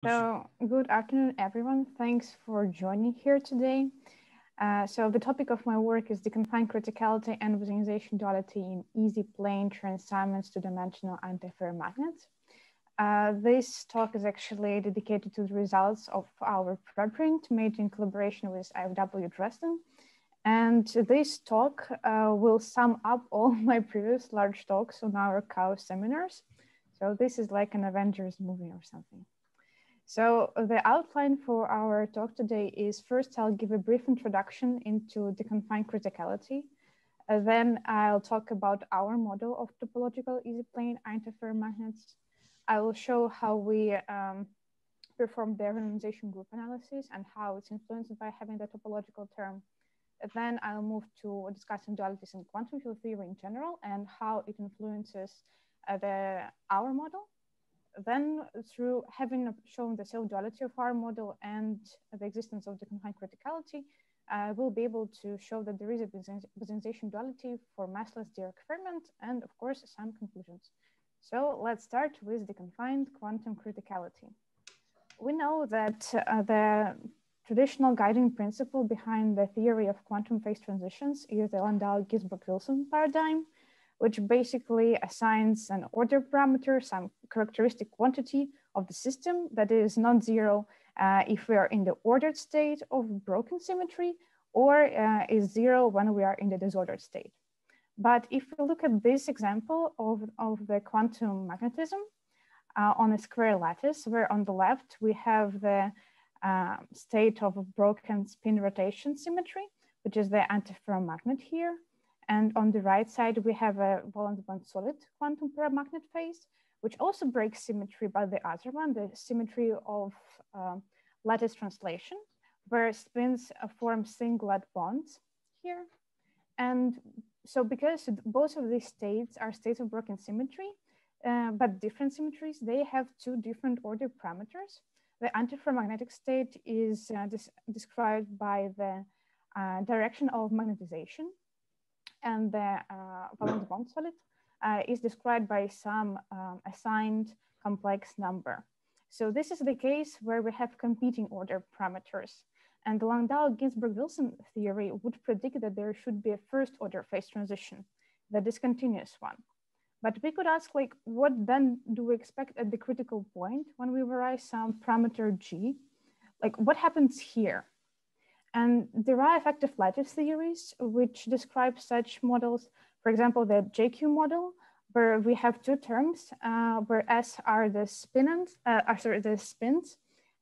So good afternoon, everyone. Thanks for joining here today. So the topic of my work is Deconfined criticality and bosonization duality in easy plane transassignments two-dimensional Undefer magnets. This talk is actually dedicated to the results of our preprint made in collaboration with IFW Dresden. And this talk will sum up all my previous large talks on our cow seminars. So this is like an Avengers movie or something. So the outline for our talk today is first I'll give a brief introduction into Deconfined criticality. Then I'll talk about our model of topological easy plane Undefer magnets. I will show how we perform diagonalization group analysis and how it's influenced by having the topological term. Then I'll move to discussing dualities in quantum field theory in general and how it influences our model. Then, through having shown the self-duality of our model and the existence of the Deconfined criticality, we'll be able to show that there is a bosonization duality for massless Dirac ferment and, of course, some conclusions. So let's start with the Deconfined quantum criticality. We know that the traditional guiding principle behind the theory of quantum phase transitions is the Landau-Ginzburg-Wilson paradigm, which basically assigns an order parameter, some characteristic quantity of the system that is non-zero if we are in the ordered state of broken symmetry, or is zero when we are in the disordered state. But if we look at this example of the quantum magnetism on a square lattice, where on the left we have the state of a broken spin rotation symmetry, which is the antiferromagnet here. And on the right side, we have a valence bond solid quantum paramagnet phase, which also breaks symmetry by the other one, the symmetry of lattice translation, where spins form singlet bonds here. And so because both of these states are states of broken symmetry, but different symmetries, they have two different order parameters. The antiferromagnetic state is described by the direction of magnetization, and the valence bond solid is described by some assigned complex number. So this is the case where we have competing order parameters. And the Landau-Ginzburg-Wilson theory would predict that there should be a first order phase transition, the discontinuous one. But we could ask, like, what then do we expect at the critical point when we vary some parameter G? Like, what happens here? And there are effective lattice theories which describe such models. For example, the JQ model, where we have two terms, where S are the spins,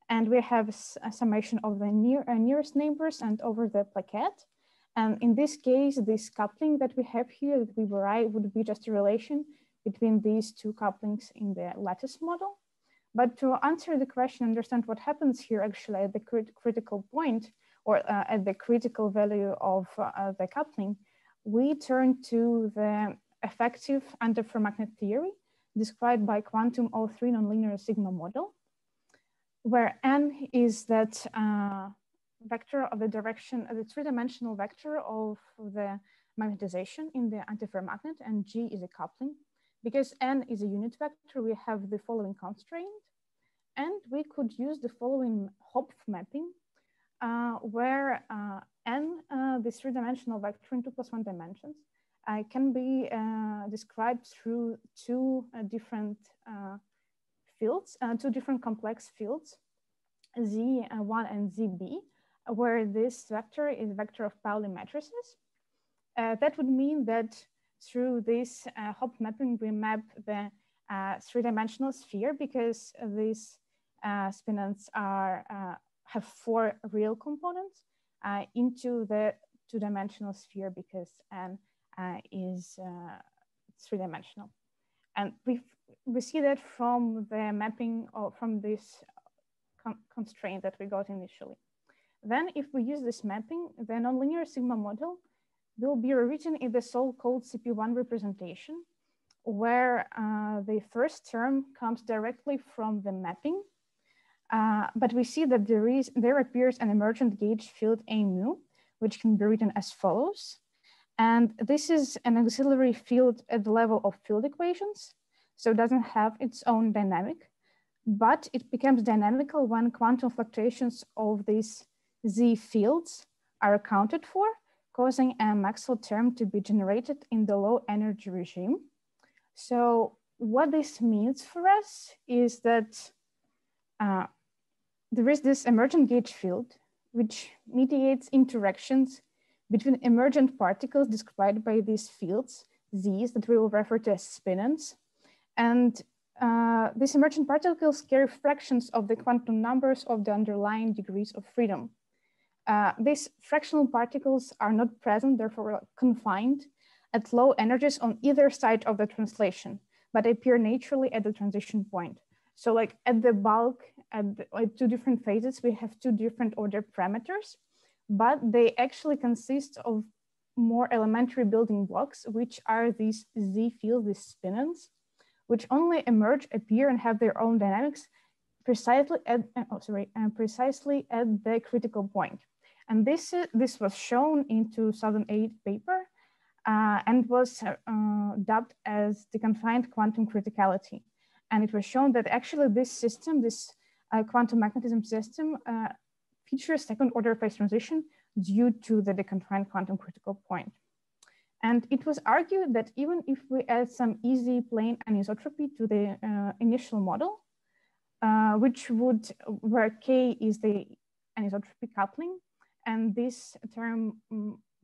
and we have a summation of the nearest neighbors and over the plaquette. And in this case, this coupling that we have here that we vary would be just a relation between these two couplings in the lattice model. But to answer the question, understand what happens here actually at the critical point, or at the critical value of the coupling, we turn to the effective antiferromagnet theory described by quantum O3 nonlinear sigma model, where n is that vector of the direction, the three-dimensional vector of the magnetization in the antiferromagnet, and G is a coupling. Because n is a unit vector, we have the following constraint, and we could use the following Hopf mapping, where n, this three-dimensional vector in 2 + 1 dimensions, can be described through two different fields, two different complex fields, Z1 and ZB, where this vector is vector of Pauli matrices. That would mean that through this Hopf mapping, we map the three-dimensional sphere because these spinants have four real components into the two-dimensional sphere because n is three-dimensional. And we see that from the mapping from this constraint that we got initially. Then if we use this mapping, the nonlinear sigma model will be rewritten in the so-called CP1 representation, where the first term comes directly from the mapping. But we see that there appears an emergent gauge field A mu, which can be written as follows. And this is an auxiliary field at the level of field equations. So it doesn't have its own dynamic, but it becomes dynamical when quantum fluctuations of these Z fields are accounted for, causing a Maxwell term to be generated in the low energy regime. So what this means for us is that there is this emergent gauge field, which mediates interactions between emergent particles described by these fields, Z's, that we will refer to as spin-ins. And these emergent particles carry fractions of the quantum numbers of the underlying degrees of freedom. These fractional particles are not present, therefore confined, at low energies on either side of the translation, but appear naturally at the transition point. So like at the bulk, at two different phases, we have two different order parameters, but they actually consist of more elementary building blocks, which are these Z fields, these spin-ins, which only emerge, appear, and have their own dynamics precisely at, precisely at the critical point. And this was shown in 2008 paper and was dubbed as Deconfined quantum criticality. And it was shown that actually this system, this quantum magnetism system features second order phase transition due to the deconfined quantum critical point. And it was argued that even if we add some easy plane anisotropy to the initial model, where K is the anisotropy coupling, and this term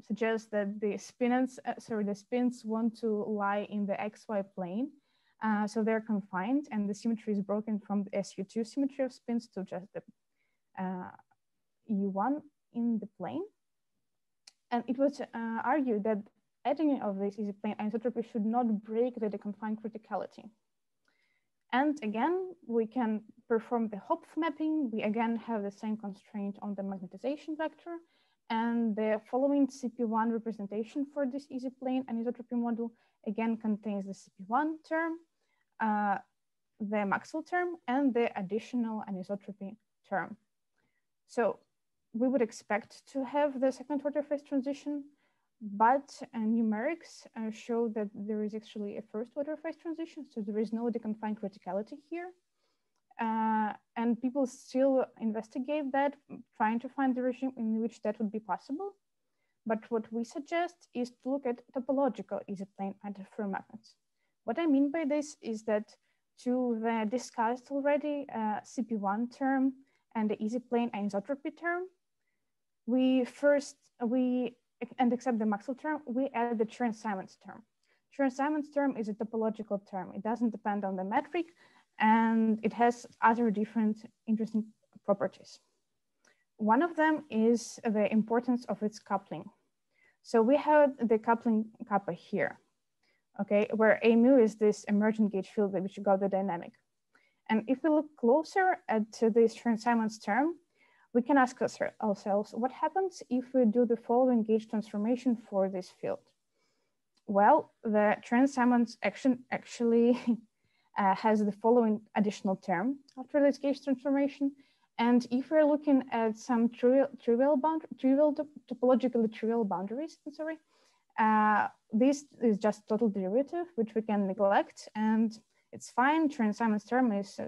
suggests that the spins want to lie in the XY plane. So they're confined, and the symmetry is broken from the SU2 symmetry of spins to just the U1 in the plane. And it was argued that adding of this easy plane anisotropy should not break the deconfined criticality. And again, we can perform the Hopf mapping. We again have the same constraint on the magnetization vector. And the following CP1 representation for this easy plane anisotropy model again contains the CP1 term, the Maxwell term, and the additional anisotropy term. So we would expect to have the second order phase transition, but numerics show that there is actually a first order phase transition. So there is no deconfined criticality here. And people still investigate that, trying to find the regime in which that would be possible. But what we suggest is to look at topological easy plane antiferromagnets. What I mean by this is that to the discussed already CP1 term and the easy plane anisotropy term, and except the Maxwell term, we add the Chern-Simons term. Chern-Simons term is a topological term. It doesn't depend on the metric, and it has other different interesting properties. One of them is the importance of its coupling. So we have the coupling kappa here, okay, where A mu is this emergent gauge field which got the dynamic. And if we look closer at this Chern-Simons term, we can ask ourselves, what happens if we do the following gauge transformation for this field? Well, the Chern-Simons action actually has the following additional term after this gauge transformation. And if we're looking at some topologically trivial boundaries, this is just total derivative, which we can neglect, and it's fine. Chern-Simons term is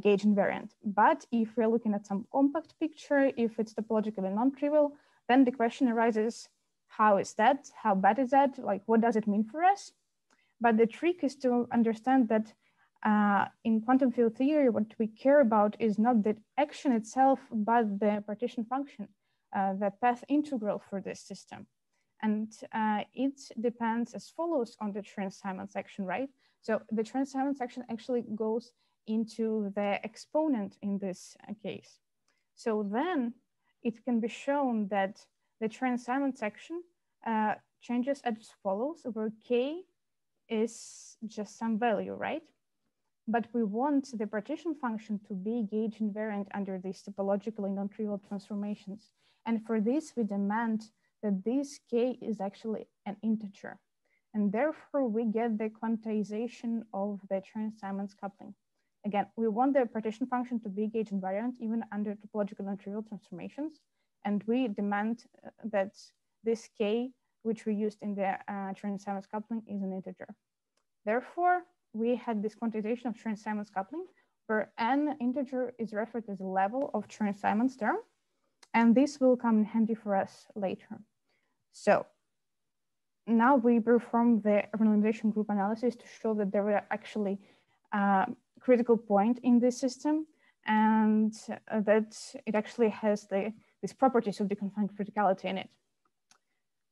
gauge invariant. But if we're looking at some compact picture, if it's topologically non-trivial, then the question arises, how is that? How bad is that? Like, what does it mean for us? But the trick is to understand that in quantum field theory, what we care about is not the action itself, but the partition function, the path integral for this system. And it depends as follows on the Chern-Simons action, right? So the Chern-Simons action actually goes into the exponent in this case. So then it can be shown that the Chern-Simons action changes as follows, where K is just some value, right? But we want the partition function to be gauge invariant under these topologically non-trivial transformations. And for this, we demand that this K is actually an integer. And therefore, we get the quantization of the Chern-Simons coupling. Again, we want the partition function to be gauge invariant even under topological non-trivial transformations. And we demand that this K, which we used in the Chern-Simons coupling, is an integer. Therefore, we had this quantization of Chern-Simons coupling, where n integer is referred as the level of Chern-Simons term, and this will come in handy for us later. So now we perform the renormalization group analysis to show that there were actually critical point in this system, and that it actually has these properties of deconfined criticality in it.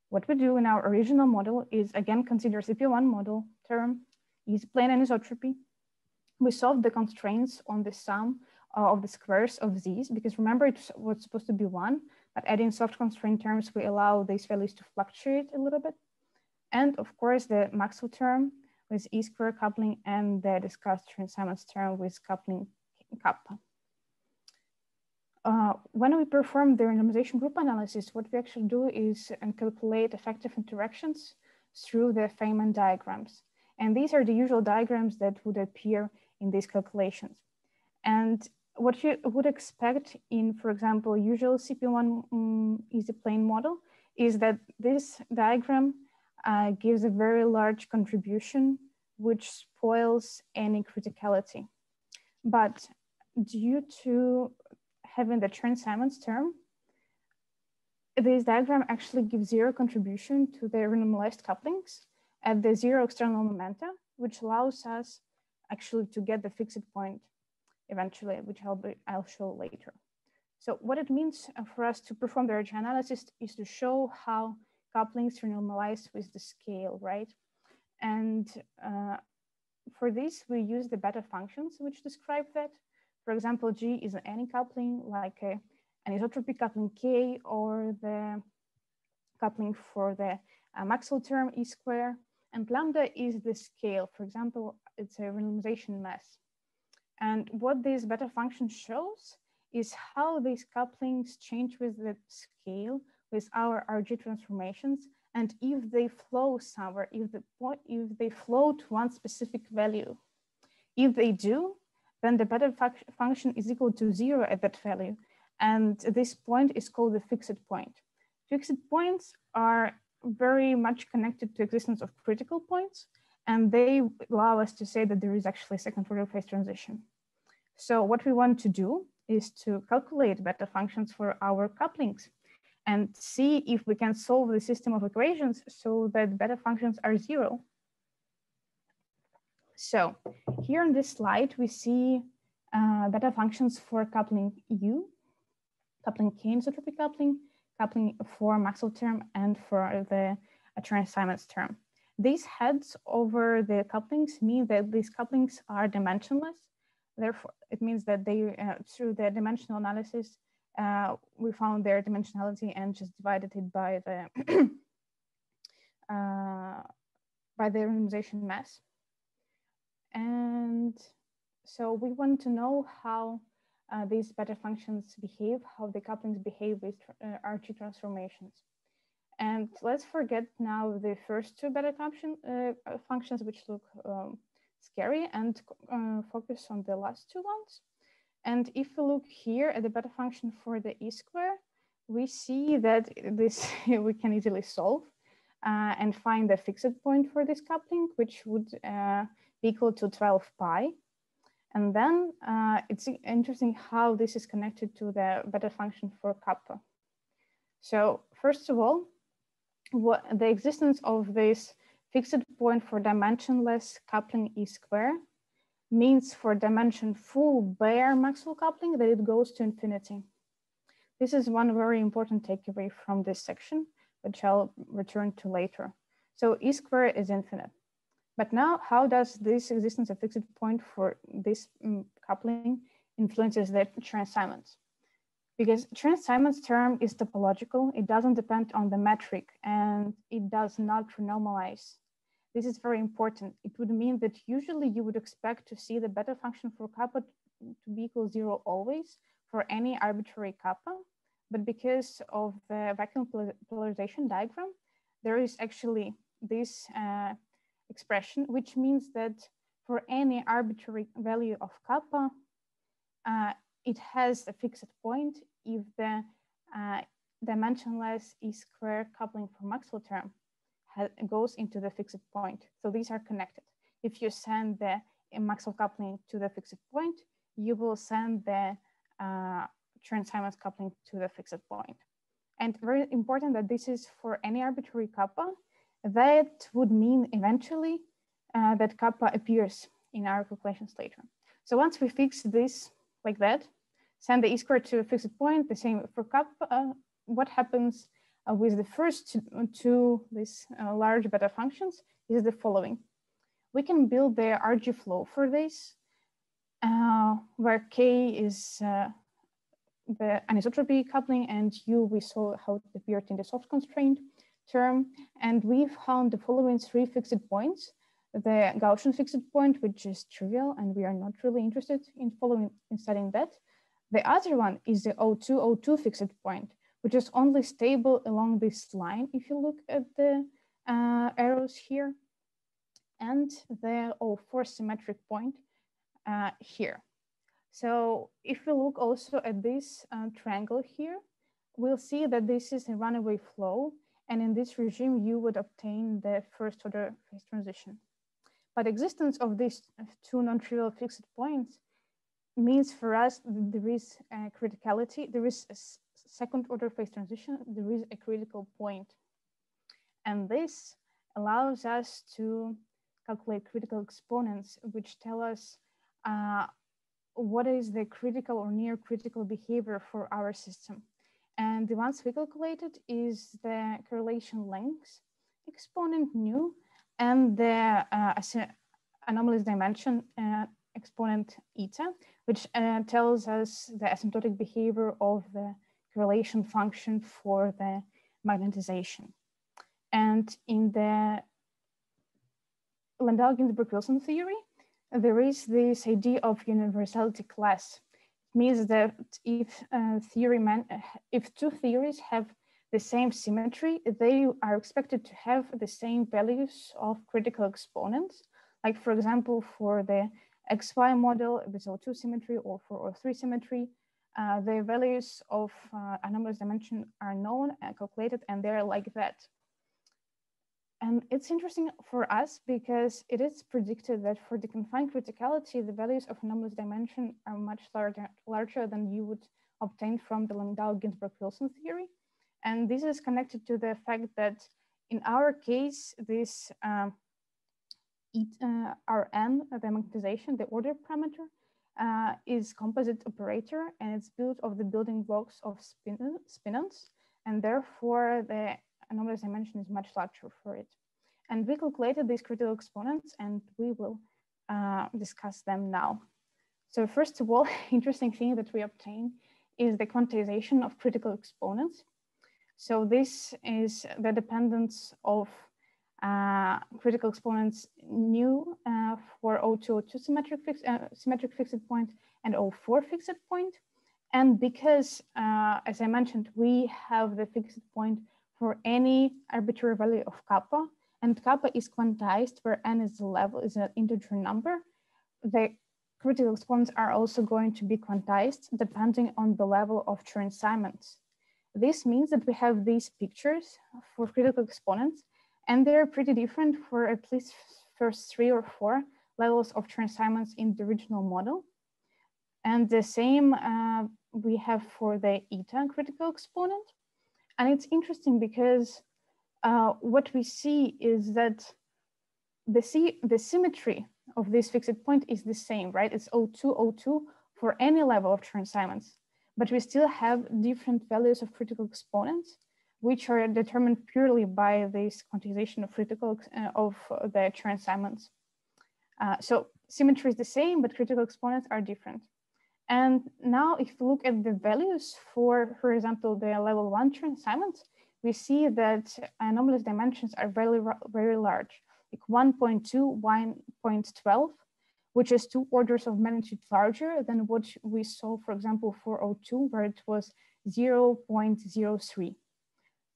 What we do in our original model is again consider CP1 model term, easy plane anisotropy. We solve the constraints on the sum of the squares of these, because remember it was supposed to be 1, but adding soft constraint terms, we allow these values to fluctuate a little bit. And of course, the Maxwell term with E-square coupling and the discussed Chern-Simons term with coupling kappa. When we perform the renormalization group analysis, what we actually do is calculate effective interactions through the Feynman diagrams. And these are the usual diagrams that would appear in these calculations. And what you would expect in, for example, usual CP1 easy plane model is that this diagram gives a very large contribution, which spoils any criticality. But due to having the Chern-Simons term, this diagram actually gives 0 contribution to the renormalized couplings at the 0 external momenta, which allows us actually to get the fixed point eventually, which I'll show later. So what it means for us to perform the RG analysis is to show how couplings renormalize with the scale, right? And for this, we use the beta functions, which describe that. For example, G is any coupling like an isotropy coupling K, or the coupling for the Maxwell term E square, and lambda is the scale. For example, it's a renormalization mass. And what this beta function shows is how these couplings change with the scale with our RG transformations, and if they flow somewhere, if they flow to one specific value. If they do, then the beta function is equal to 0 at that value. And this point is called the fixed point. Fixed points are very much connected to existence of critical points, and they allow us to say that there is actually a second order phase transition. So what we want to do is to calculate beta functions for our couplings and see if we can solve the system of equations so that beta functions are 0. So here on this slide, we see beta functions for coupling U, coupling K isotropy coupling for Maxwell term, and for the Chern-Simons term. These heads over the couplings mean that these couplings are dimensionless. Therefore, it means that they, through the dimensional analysis, we found their dimensionality and just divided it by the renormalization mass. And so we want to know how these beta functions behave, how the couplings behave with RG transformations. And let's forget now the first two beta functions, which look scary, and focus on the last two ones. And if we look here at the beta function for the E square, we see that this we can easily solve and find the fixed point for this coupling, which would be equal to 12 pi. And then it's interesting how this is connected to the beta function for kappa. So first of all, the existence of this fixed point for dimensionless coupling E square means for dimension full bare Maxwell coupling that it goes to infinity. This is one very important takeaway from this section, which I'll return to later. So E square is infinite. But now, how does this existence of fixed point for this coupling influences the Chern-Simons? Because Chern-Simons term is topological, it doesn't depend on the metric, and it does not renormalize. This is very important. It would mean that usually you would expect to see the beta function for kappa to be equal 0 always for any arbitrary kappa. But because of the vacuum polarization diagram, there is actually this expression, which means that for any arbitrary value of kappa, it has a fixed point if the dimensionless E square coupling for Maxwell term goes into the fixed point. So these are connected. If you send the Maxwell coupling to the fixed point, you will send the transimus coupling to the fixed point. And very important that this is for any arbitrary kappa. That would mean eventually that kappa appears in our calculations later. So once we fix this like that, send the e-squared to a fixed point, the same for kappa, what happens with the first two these large beta functions is the following. We can build the RG flow for this, where K is the anisotropy coupling, and U, we saw how it appeared in the soft constraint term. And we found the following three fixed points. The Gaussian fixed point, which is trivial, and we are not really interested in studying that. The other one is the O2 fixed point, which is only stable along this line, if you look at the arrows here, and the O4 symmetric point here. So if we look also at this triangle here, we'll see that this is a runaway flow, and in this regime, you would obtain the first order phase transition. But existence of these two non-trivial fixed points means for us there is a criticality, there is a second order phase transition, there is a critical point. And this allows us to calculate critical exponents, which tell us what is the critical or near critical behavior for our system. And the ones we calculated is the correlation length exponent nu and the anomalous dimension exponent eta, which tells us the asymptotic behavior of the correlation function for the magnetization. And in the Landau-Ginzburg-Wilson theory, there is this idea of universality class. It means that if two theories have the same symmetry, they are expected to have the same values of critical exponents. Like for example, for the XY model with O2 symmetry or for O3 symmetry, the values of anomalous dimension are known and calculated, and they're like that. And it's interesting for us because it is predicted that for the confined criticality, the values of anomalous dimension are much larger than you would obtain from the Landau-Ginzburg-Wilson theory. And this is connected to the fact that in our case, this Rn, the magnetization, the order parameter, is composite operator, and it's built of the building blocks of spinons, and therefore the anomalous dimension is much larger for it. And we calculated these critical exponents, and we will discuss them now. So first of all, interesting thing that we obtain is the quantization of critical exponents. So this is the dependence of critical exponents nu for O2 symmetric fixed point and O4 fixed point. And because, as I mentioned, we have the fixed point for any arbitrary value of kappa, and kappa is quantized where n is the level, is an integer number, the critical exponents are also going to be quantized depending on the level of transience. This means that we have these pictures for critical exponents, and they're pretty different for at least first 3 or 4 levels of transience in the original model. And the same we have for the eta critical exponent. And it's interesting because what we see is that the symmetry of this fixed point is the same, right? It's O2 for any level of transience, but we still have different values of critical exponents, which are determined purely by this quantization of critical of the transience. So symmetry is the same, but critical exponents are different. And now if we look at the values for example, the level 1 transience, we see that anomalous dimensions are very, very large, like 1.2, 1.12, which is 2 orders of magnitude larger than what we saw, for example, for O2, where it was 0.03.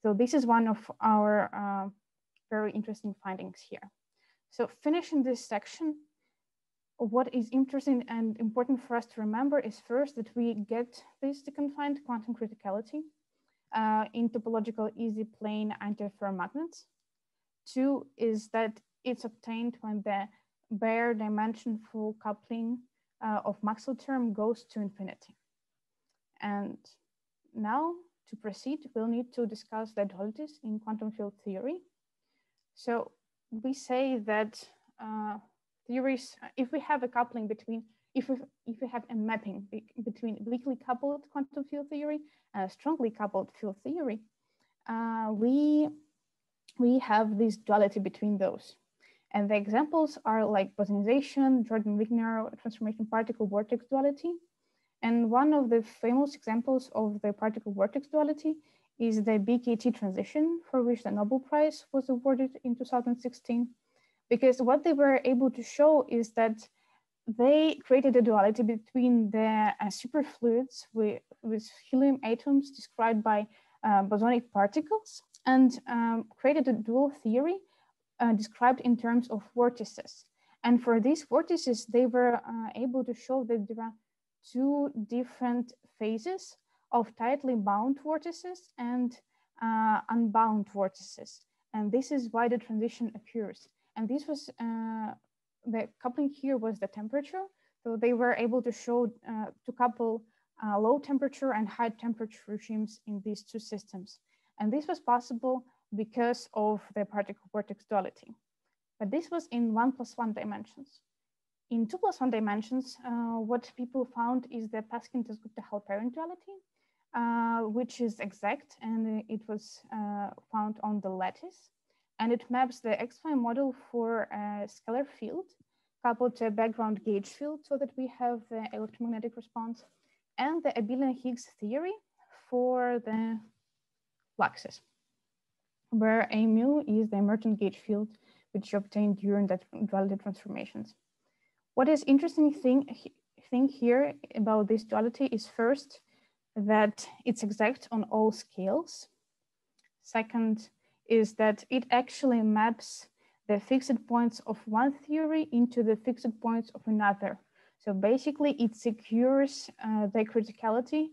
So this is one of our very interesting findings here. So finishing this section, what is interesting and important for us to remember is first that we get this deconfined quantum criticality in topological easy plane antifer magnets. 2 is that it's obtained when the bare dimensionful coupling of Maxwell term goes to infinity. And now to proceed, we'll need to discuss the dualities in quantum field theory. So we say that theories, if we have a coupling between, if we have a mapping between weakly coupled quantum field theory and a strongly coupled field theory, we have this duality between those. And the examples are like bosonization, Jordan-Wigner transformation particle vortex duality. And one of the famous examples of the particle vortex duality is the Bkt transition, for which the Nobel Prize was awarded in 2016. Because what they were able to show is that they created a duality between the superfluids with helium atoms described by bosonic particles, and created a dual theory described in terms of vortices. And for these vortices, they were able to show that there are two different phases of tightly bound vortices and unbound vortices. And this is why the transition occurs. And this was, the coupling here was the temperature. So they were able to show, to couple low temperature and high temperature regimes in these two systems. And this was possible because of the particle vortex duality. But this was in 1+1 dimensions. In 2+1 dimensions, what people found is the Paskin-Dasgupta-Halperin duality, which is exact, and it was found on the lattice. And it maps the X-Y model for a scalar field coupled to a background gauge field so that we have the electromagnetic response, and the Abelian-Higgs theory for the fluxes, where A mu is the emergent gauge field which you obtained during the duality transformations. What is interesting thing here about this duality is first that it's exact on all scales. Second is that it actually maps the fixed points of one theory into the fixed points of another. So basically it secures the criticality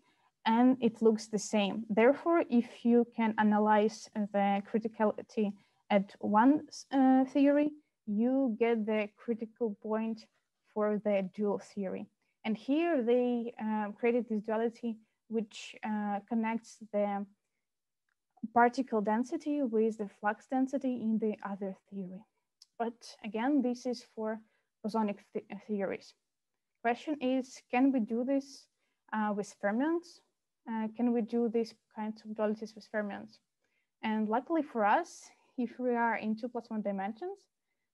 and it looks the same. Therefore, if you can analyze the criticality at one theory, you get the critical point for the dual theory. And here they created this duality which connects the particle density with the flux density in the other theory. But again, this is for bosonic theories. Question is, can we do this with fermions? Can we do these kinds of dualities with fermions? And luckily for us, if we are in 2+1 dimensions,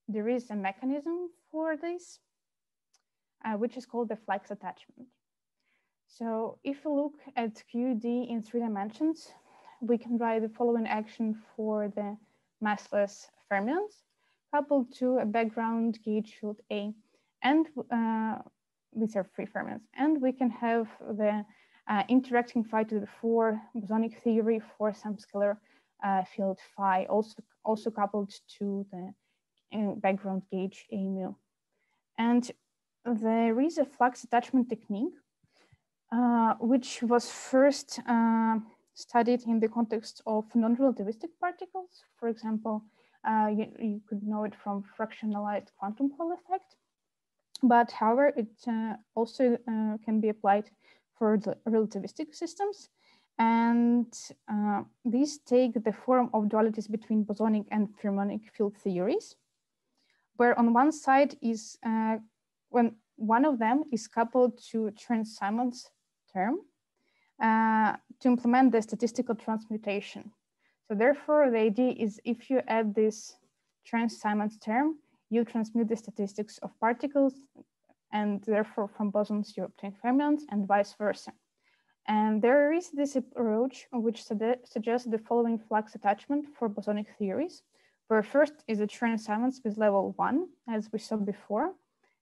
there is a mechanism for this, which is called the flux attachment. So if we look at QED in 3 dimensions, we can write the following action for the massless fermions coupled to a background gauge field A. And these are free fermions. And we can have the interacting phi to the 4 bosonic theory for some scalar field phi, also coupled to the background gauge A mu. And there is a flux attachment technique, which was first studied in the context of non-relativistic particles. For example, you could know it from fractionalized quantum Hall effect. But however, it also can be applied for the relativistic systems. And these take the form of dualities between bosonic and fermionic field theories, where on one side is when one of them is coupled to Chern-Simons term to implement the statistical transmutation. So therefore, the idea is if you add this Chern-Simons term, you transmute the statistics of particles, and therefore from bosons you obtain fermions and vice versa. And there is this approach which suggests the following flux attachment for bosonic theories, where first is the Chern-Simons with level 1, as we saw before,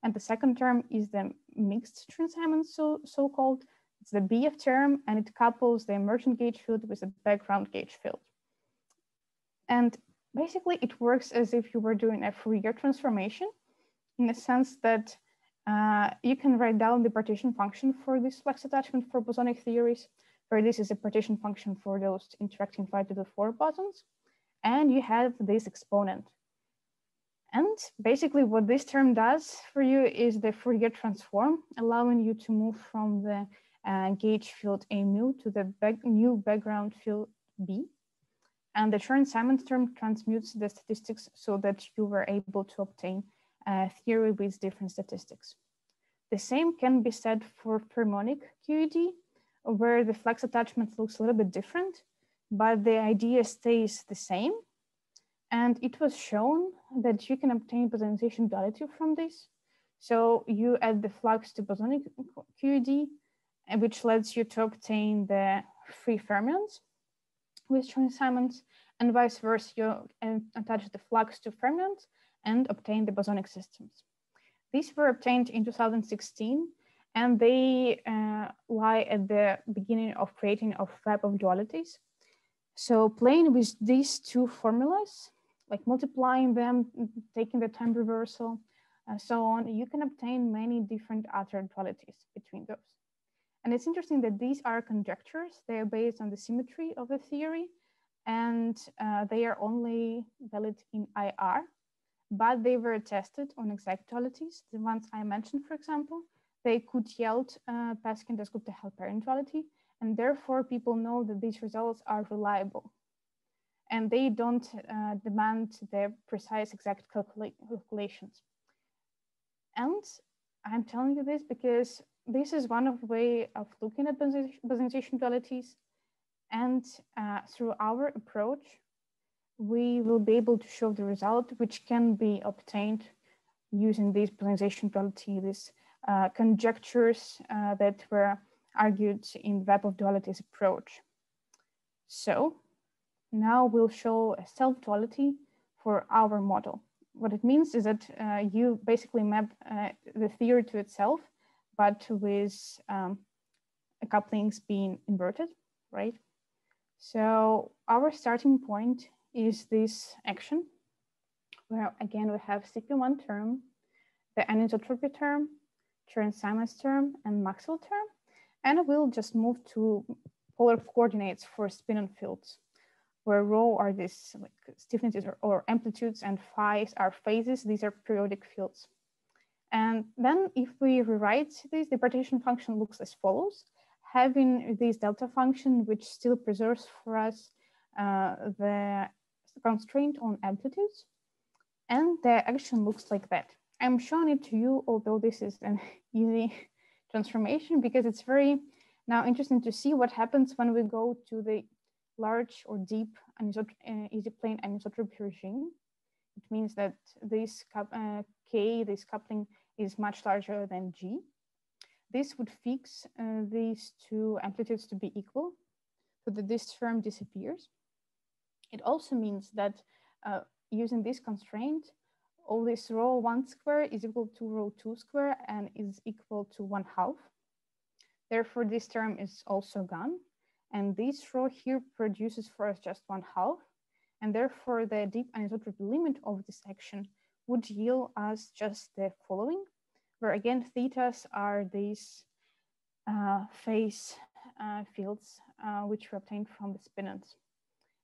and the second term is the mixed Chern-Simons, so-called. It's the BF term, and it couples the emergent gauge field with the background gauge field. And basically, it works as if you were doing a Fourier transformation, in the sense that you can write down the partition function for this flux attachment for bosonic theories, where this is a partition function for those interacting phi to the 4 bosons, and you have this exponent. And basically what this term does for you is the Fourier transform, allowing you to move from the gauge field A mu to the new background field B. And the Chern-Simons term transmutes the statistics so that you were able to obtain a theory with different statistics. The same can be said for fermonic QED, where the flux attachment looks a little bit different, but the idea stays the same. And it was shown that you can obtain bosonization duality from this. So you add the flux to bosonic QED, which lets you to obtain the free fermions with Chern-Simons, and vice versa, you attach the flux to fermions and obtain the bosonic systems. These were obtained in 2016, and they lie at the beginning of creating a web of dualities. So playing with these two formulas, like multiplying them, taking the time reversal, so on, you can obtain many different other dualities between those. And it's interesting that these are conjectures. They are based on the symmetry of the theory, and they are only valid in IR, but they were tested on exact dualities. The ones I mentioned, for example, they could yield Paskin-Dasgupta-Halpern duality, and therefore people know that these results are reliable. And they don't demand the precise exact calculations. And I'm telling you this because this is one of the way of looking at bosonization dualities. And through our approach, we will be able to show the result, which can be obtained using this bosonization duality, these conjectures that were argued in web of dualities approach. So now we'll show a self-duality for our model. What it means is that you basically map the theory to itself, but with couplings being inverted, right? So our starting point is this action, where again we have CP1 term, the anisotropy term, Chern-Simons term, and Maxwell term, and we'll just move to polar coordinates for spin-on fields, where rho are these like stiffnesses or amplitudes, and phi's are phases. These are periodic fields. And then if we rewrite this, the partition function looks as follows, having this delta function, which still preserves for us the constraint on amplitudes. And the action looks like that. I'm showing it to you, although this is an easy transformation, because it's very now interesting to see what happens when we go to the large or deep easy plane anisotropy regime. It means that this K, this coupling, is much larger than G. This would fix these two amplitudes to be equal, so that this term disappears. It also means that using this constraint, all this rho 1 square is equal to rho 2 square and is equal to 1/2. Therefore, this term is also gone. And this rho here produces for us just 1/2. And therefore, the deep anisotropy limit of this action would yield us just the following, where again, thetas are these phase fields, which were obtained from the spinons.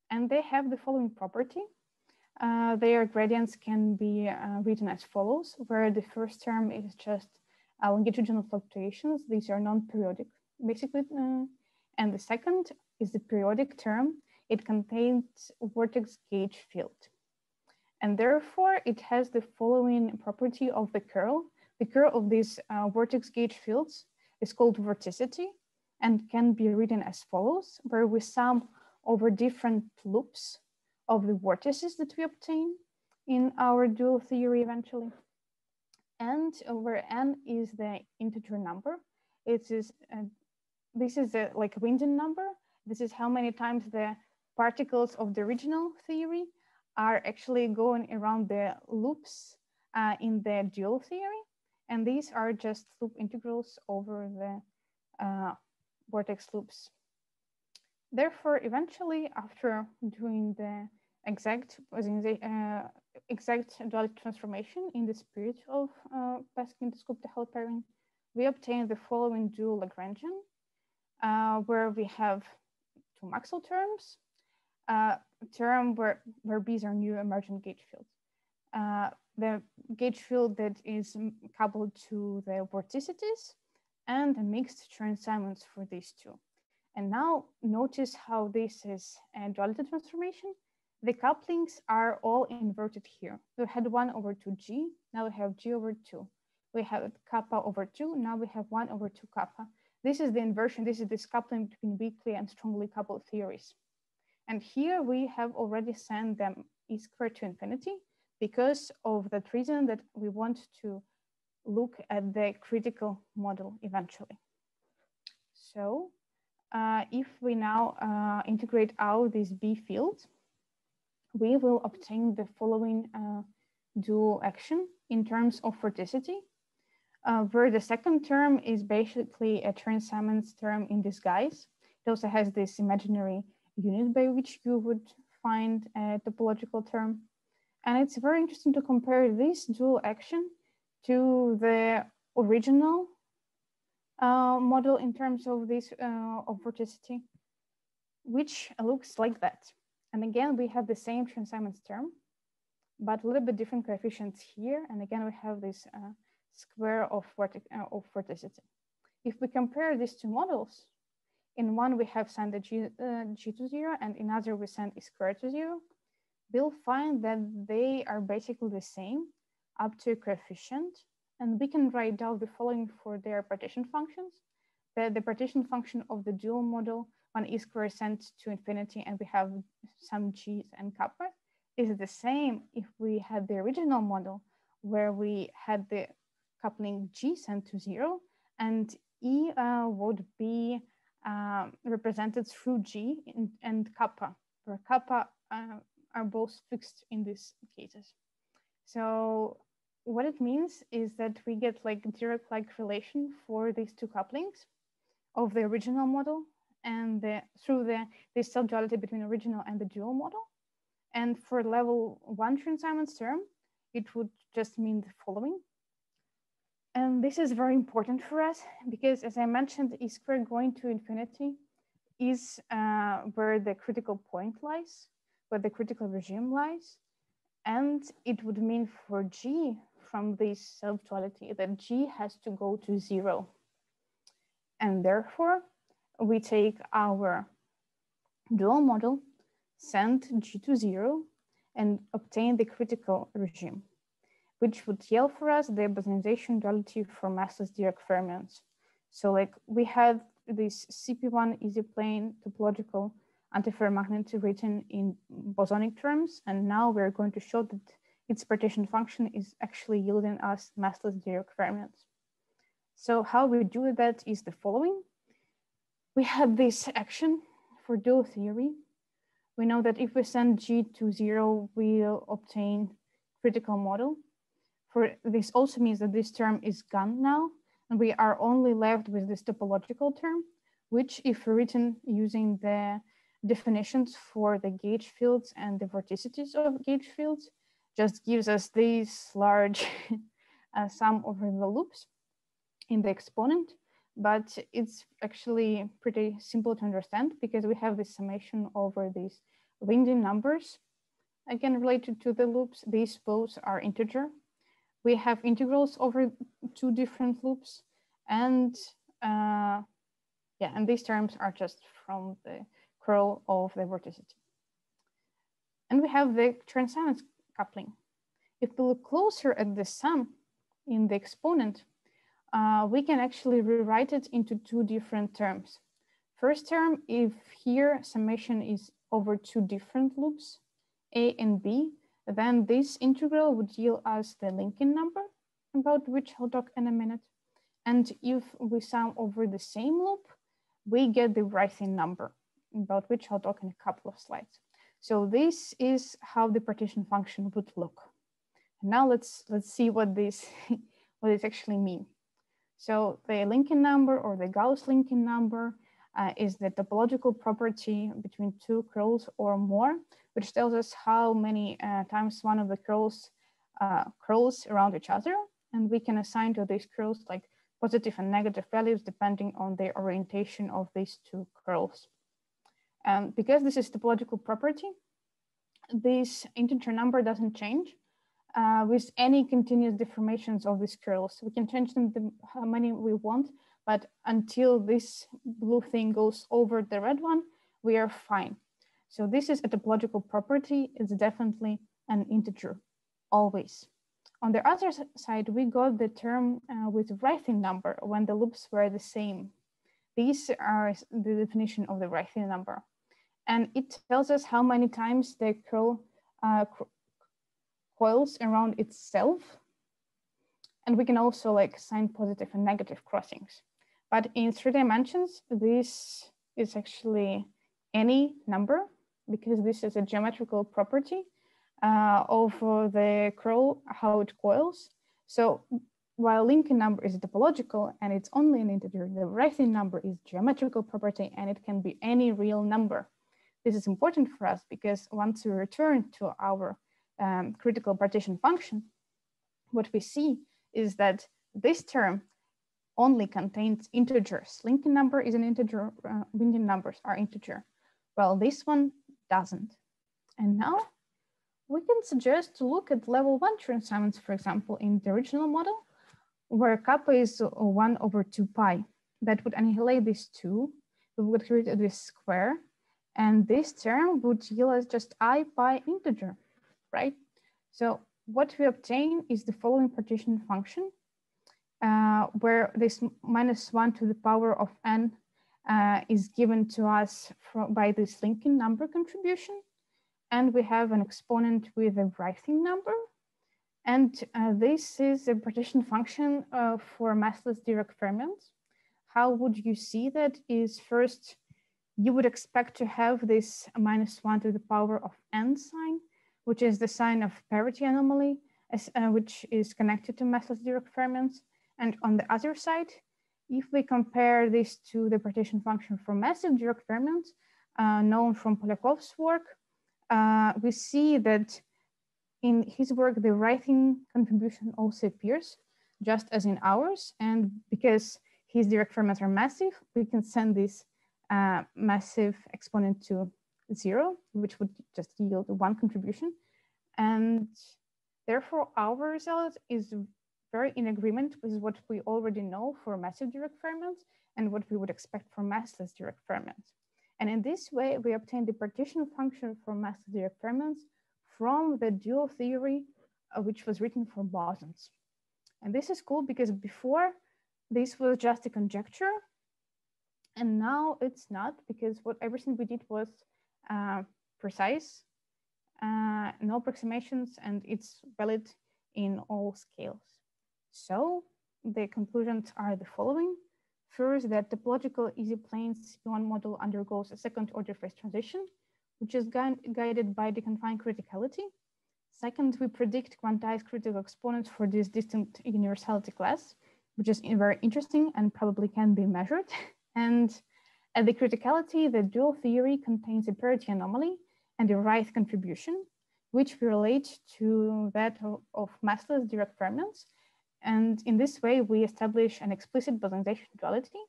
And they have the following property. Their gradients can be written as follows, where the first term is just longitudinal fluctuations. These are non-periodic, basically. And the second is the periodic term. It contains vortex gauge field. And therefore, it has the following property of the curl. The curl of these vortex gauge fields is called vorticity and can be written as follows, where we sum over different loops of the vortices that we obtain in our dual theory eventually. And where n is the integer number, this is like a Winding number. This is how many times the particles of the original theory are actually going around the loops in the dual theory. And these are just loop integrals over the vortex loops. Therefore, eventually, after doing the exact duality transformation in the spirit of Paskin-Dasgupta-Halpern, we obtain the following dual Lagrangian, where we have two Maxwell terms, term where B's are new emergent gauge fields. the gauge field that is coupled to the vorticities, and a mixed transaminds for these two. And now notice how this is a duality transformation. The couplings are all inverted here. We had 1/2g, now we have g/2. We have kappa/2, now we have 1/2 kappa. This is the inversion, this is this coupling between weakly and strongly coupled theories. And here we have already sent them e² to infinity because of that reason that we want to look at the critical model eventually. So if we now integrate out this B field, we will obtain the following dual action in terms of vorticity, where the second term is basically a transaminds term in disguise. It also has this imaginary unit by which you would find a topological term. And it's very interesting to compare this dual action to the original model in terms of this of vorticity, which looks like that. And again, we have the same transaminds term, but a little bit different coefficients here. And again, we have this square of vorticity. If we compare these two models, in one we have sent the g to 0, and in other we send e² to 0, we'll find that they are basically the same up to a coefficient. And we can write down the following for their partition functions. The partition function of the dual model, when e² sent to infinity and we have some g's and kappas, is the same if we had the original model where we had the coupling g sent to 0 and e would be represented through g and kappa, where kappa are both fixed in these cases. So what it means is that we get like direct-like relation for these two couplings of the original model and through the self-duality between original and the dual model. And for level 1 transaminds term, it would just mean the following. And this is very important for us because, as I mentioned, e² going to infinity is where the critical point lies, where the critical regime lies. And it would mean for G from this self-duality that G has to go to 0. And therefore, we take our dual model, send G to 0, and obtain the critical regime, which would yield for us the bosonization duality for massless Dirac fermions. So like we had this CP1 easy plane topological antiferromagnet written in bosonic terms, and now we're going to show that its partition function is actually yielding us massless Dirac fermions. So how we do that is the following. We have this action for dual theory. We know that if we send G to 0, we'll obtain critical model. For this also means that this term is gone now, and we are only left with this topological term, which if written using the definitions for the gauge fields and the vorticities of gauge fields, just gives us this large sum over the loops in the exponent. But it's actually pretty simple to understand because we have this summation over these winding numbers. Again, related to the loops, these both are integer. We have integrals over 2 different loops, and and these terms are just from the curl of the vorticity. And we have the transaminds coupling. If we look closer at the sum in the exponent, we can actually rewrite it into 2 different terms. First term, if here summation is over 2 different loops, A and B, then this integral would yield us the linking number, about which I'll talk in a minute. And if we sum over the same loop, we get the writhing number, about which I'll talk in a couple of slides. So this is how the partition function would look. And now let's see what this actually means. So the linking number, or the Gauss linking number, is the topological property between 2 curls or more, which tells us how many times one of the curls curls around each other. And we can assign to these curls like positive and negative values depending on the orientation of these 2 curls. And because this is topological property, this integer number doesn't change. with any continuous deformations of these curls. We can change them how many we want, but until this blue thing goes over the red one, we are fine. So this is a topological property. It's definitely an integer, always. On the other side, we got the term with Writing number when the loops were the same. These are the definition of the Writing number. And it tells us how many times the curl coils around itself. And we can also like assign positive and negative crossings. But in 3 dimensions, this is actually any number because this is a geometrical property of the curl, how it coils. So while Lincoln number is topological and it's only an integer, the Writing number is geometrical property and it can be any real number. This is important for us because once we return to our critical partition function, what we see is that this term only contains integers. Lincoln number is an integer, Lincoln numbers are integer. Well, this one doesn't. And now we can suggest to look at level 1 transaminds, for example, in the original model, where kappa is 1 over 2 pi. That would annihilate these two. We would create this square. And this term would yield us just I pi integer, right? So what we obtain is the following partition function, where this -1 to the power of n is given to us by this Lincoln number contribution. And we have an exponent with a Writing number. And this is a partition function for massless Dirac fermions. How would you see that is first, you would expect to have this -1 to the power of n sign, which is the sign of parity anomaly, which is connected to massless Dirac fermions. And on the other side, if we compare this to the partition function for massive Dirac fermions, known from Polyakov's work, we see that in his work, the Writing contribution also appears, just as in ours. And because his Dirac fermions are massive, we can send this massive exponent to 0, which would just yield 1 contribution. And therefore, our result is very in agreement with what we already know for massive Dirac fermions and what we would expect for massless Dirac fermions. And in this way, we obtain the partition function for massless Dirac fermions from the dual theory, which was written for bosons. And this is cool because before this was just a conjecture, and now it's not, because everything we did was precise, no approximations, and it's valid in all scales. So the conclusions are the following. First, that topological easy planes C1 model undergoes a second order phase transition, which is guided by Deconfined criticality. Second, we predict quantized critical exponents for this distinct universality class, which is very interesting and probably can be measured. And at the criticality, the dual theory contains a parity anomaly and a right contribution, which we relate to that of massless Dirac fermions. And in this way, we establish an explicit bosonization duality.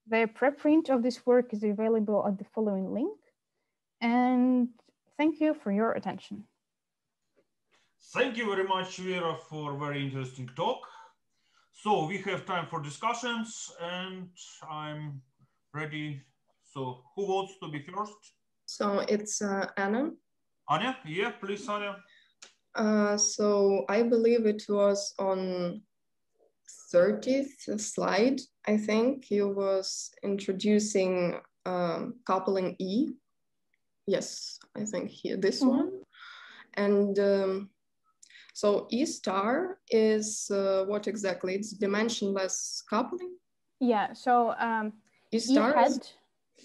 The preprint of this work is available at the following link. And thank you for your attention. Thank you very much, Vira, for a very interesting talk. So we have time for discussions, and I'm ready. So who wants to be first? So it's Anna. Anya? Yeah, please, Anya. So I believe it was on 30th slide, I think. He was introducing coupling E. Yes, I think here, this one. And so E star is what exactly? It's dimensionless coupling? Yeah, so E star E is,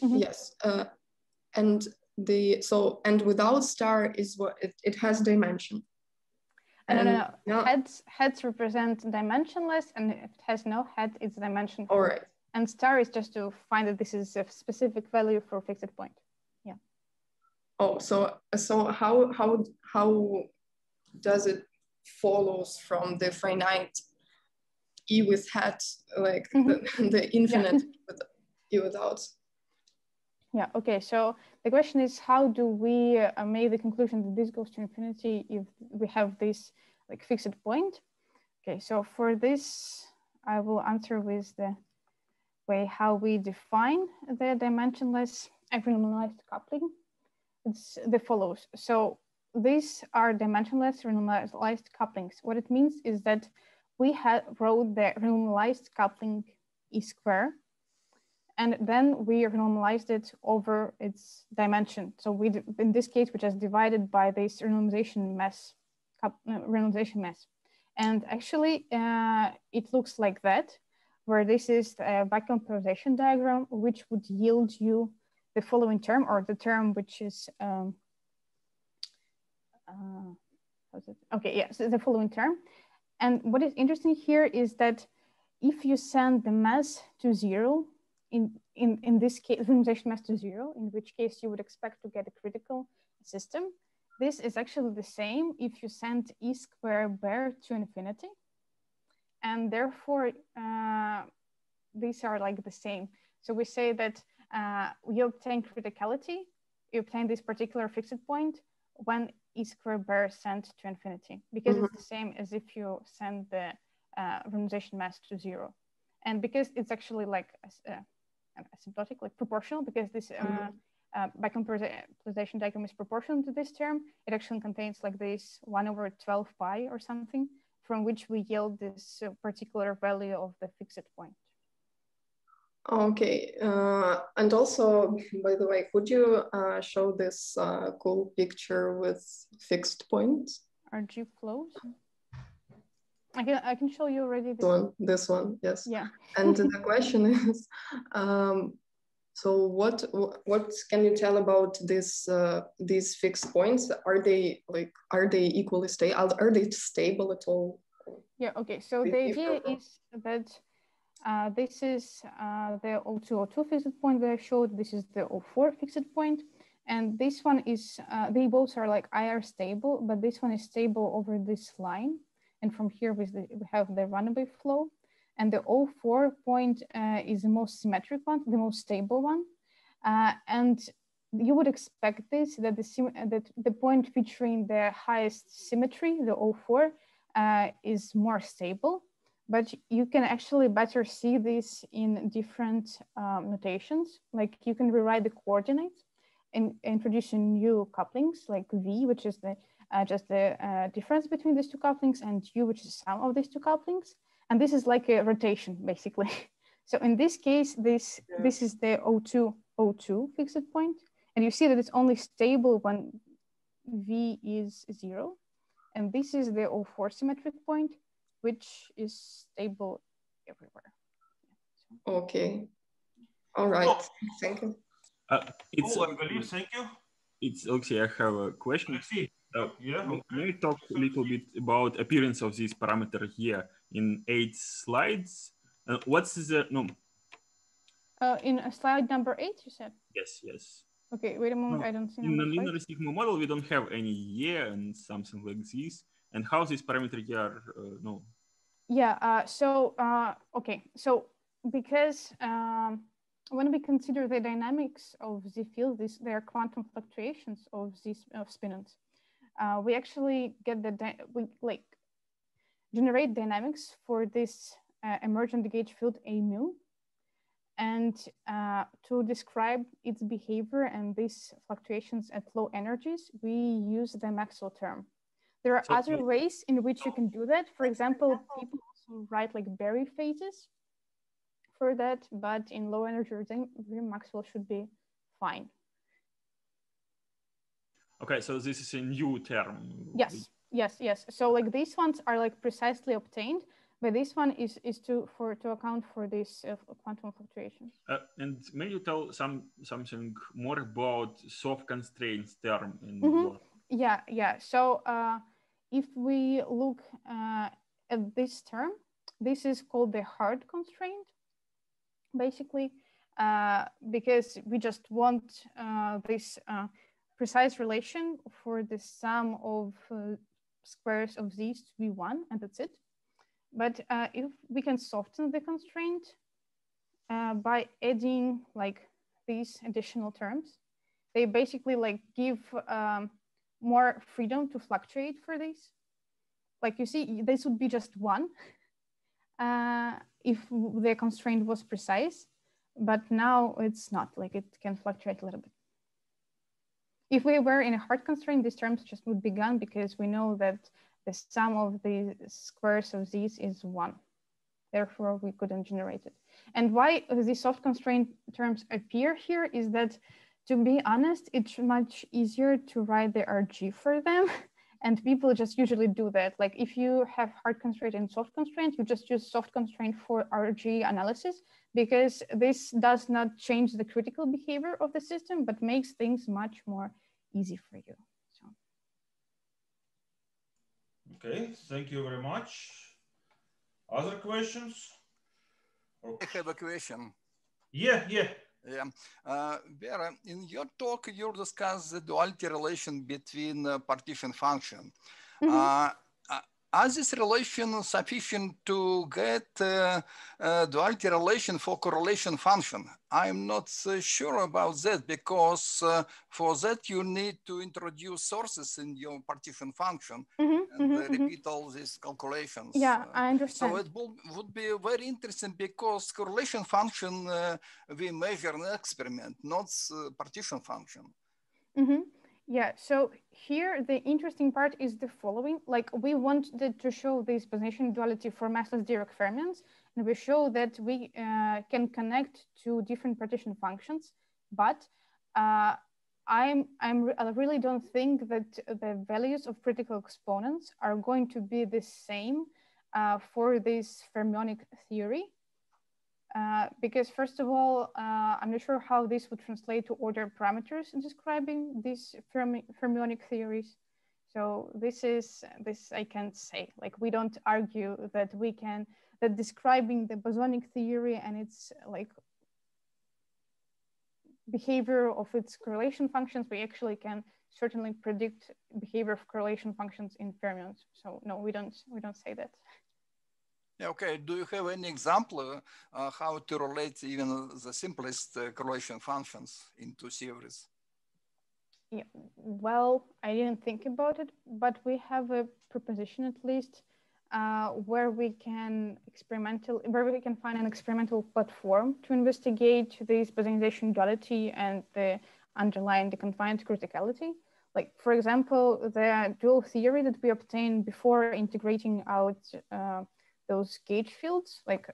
yes. And without star is what it has dimension. And no. Heads represent dimensionless, and if it has no head, it's dimension. All right. And star is just to find that this is a specific value for a fixed point. Yeah. Oh, so how does it follows from the finite E with head, like the infinite with E without? Yeah, okay, so the question is, how do we make the conclusion that this goes to infinity if we have this like fixed point. Okay, so for this, I will answer with the way how we define the dimensionless renormalized coupling. It's the follows. So these are dimensionless renormalized couplings. What it means is that we wrote the renormalized coupling E square, and then we renormalized it over its dimension. So we, in this case, we just divided by this renormalization mass. And actually, it looks like that, where this is a bicomposition diagram, which would yield you the following term, or the term which is, okay, yes, the following term. And what is interesting here is that if you send the mass to 0, in this case, renormalization mass to 0, in which case you would expect to get a critical system, this is actually the same if you send E square bare to infinity. And therefore, these are like the same. So we say that you obtain criticality, you obtain this particular fixed point when E square bare sent to infinity, because it's the same as if you send the renormalization mass to 0. And because it's actually like asymptotic, like proportional, because this bicomposition diagram is proportional to this term, it actually contains like this 1/12 pi or something, from which we yield this particular value of the fixed point. Okay, and also, by the way, could you show this cool picture with fixed points? RG flows. I can show you already this one, yes. Yeah. And the question is, so what can you tell about this these fixed points? Are they equally stable? Are they stable at all? Yeah. Okay. So the idea is that this is the O2 fixed point that I showed. This is the O4 fixed point, and this one is they both are like IR stable, but this one is stable over this line. And from here we have the runaway flow, and the O4 point is the most symmetric one, the most stable one. And you would expect this, that the point featuring the highest symmetry, the O4, is more stable. But you can actually better see this in different notations. Like you can rewrite the coordinates and introducing new couplings like V, which is the just the difference between these two couplings, and U, which is the sum of these two couplings. And this is like a rotation, basically. So in this case, this is the O2 fixed point. And you see that it's only stable when V is 0. And this is the O4 symmetric point, which is stable everywhere. Okay. All right. Thank you. Thank you. It's okay. I have a question. May you talk a little bit about appearance of this parameter here in 8 slides? What's the in slide number 8, you said? Yes. Okay, wait a moment. I don't see. In the linear sigma model, we don't have any year and something like this. And how this parameter here? No. Yeah. Okay. So because when we consider the dynamics of the field, they are quantum fluctuations of these spinons. We actually get we generate dynamics for this emergent gauge field A mu, and to describe its behavior and these fluctuations at low energies, we use the Maxwell term. There are other ways in which you can do that. For example, people also write like Berry phases for that, but in low energy regime, Maxwell should be fine. Okay, so this is a new term. Yes. So like these ones are like precisely obtained, but this one is to account for this quantum fluctuations. And may you tell something more about soft constraints term in your... Yeah. So if we look at this term, this is called the hard constraint, basically, because we just want this precise relation for the sum of squares of these to be 1, and that's it. But if we can soften the constraint by adding like these additional terms, they basically like give more freedom to fluctuate for these. like you see, this would be just one if the constraint was precise, but now it's not, like it can fluctuate a little bit. If we were in a hard constraint, these terms just would be gone because we know that the sum of the squares of these is 1. Therefore, we couldn't generate it. And why the soft constraint terms appear here is that, to be honest, it's much easier to write the RG for them. And people just usually do that. Like if you have hard constraint and soft constraint, you just use soft constraint for RG analysis, because this does not change the critical behavior of the system, but makes things much more easy for you. So. Okay, thank you very much. Other questions? I have a question. Yeah. Vera, in your talk, you discuss the duality relation between partition function. Are this relation sufficient to get duality relation for correlation function? I'm not sure about that, because for that you need to introduce sources in your partition function and repeat all these calculations. Yeah, I understand. So it would be very interesting, because correlation function we measure in experiment, not partition function. Yeah, so here the interesting part is the following. Like we wanted to show this position duality for massless Dirac fermions, and we show that we can connect to different partition functions, but I really don't think that the values of critical exponents are going to be the same for this fermionic theory. Because first of all, I'm not sure how this would translate to order parameters in describing these fermionic theories. So this I can't say. Like we don't argue that that describing the bosonic theory and its like behavior of its correlation functions, we actually can certainly predict behavior of correlation functions in fermions. So no, we don't say that. Yeah, okay. Do you have any example how to relate even the simplest correlation functions into theories? Yeah, well, I didn't think about it, but we have a proposition at least where we can find an experimental platform to investigate this bosonization duality and the underlying Deconfined criticality. Like, for example, the dual theory that we obtained before integrating out those gauge fields, like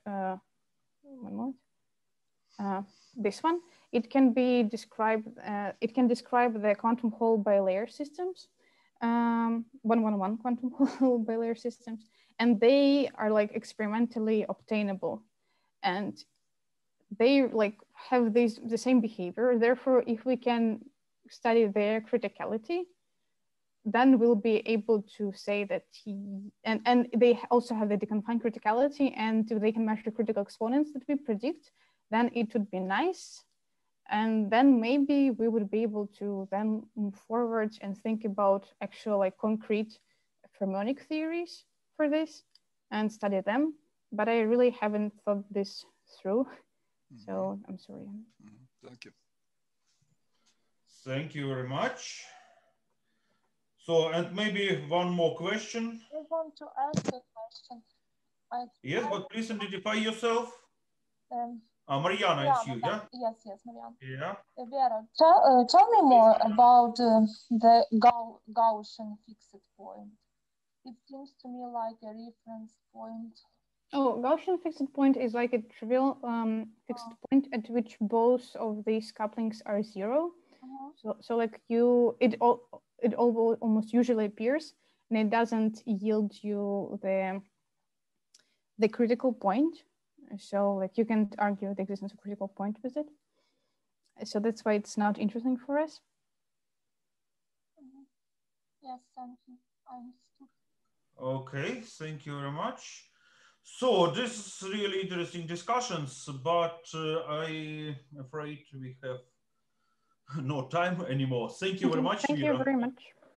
this one, it can be described. It can describe the quantum hole bilayer systems, 111 quantum hole bilayer systems, and they are like experimentally obtainable, and they like have the same behavior. Therefore, if we can study their criticality, then we'll be able to say that and they also have the Deconfined criticality, and they can measure critical exponents that we predict, then it would be nice. And then maybe we would be able to then move forward and think about actual like concrete fermionic theories for this and study them. But I really haven't thought this through. So I'm sorry. Thank you. Thank you very much. So, and maybe one more question. I want to ask a question. Yes, but please identify yourself. Mariana, it's you, yeah? Yes, Mariana. Yeah. Vera, tell me more about the Gaussian fixed point. It seems to me like a reference point. Oh, Gaussian fixed point is like a trivial fixed point at which both of these couplings are 0. So like it almost usually appears, and it doesn't yield you the critical point. So like you can't argue the existence of critical point with it. So that's why it's not interesting for us. Yes, thank you. I understood. Okay, thank you very much. So this is really interesting discussions, but I'm afraid we have no time anymore. Thank you very much. Thank you very much.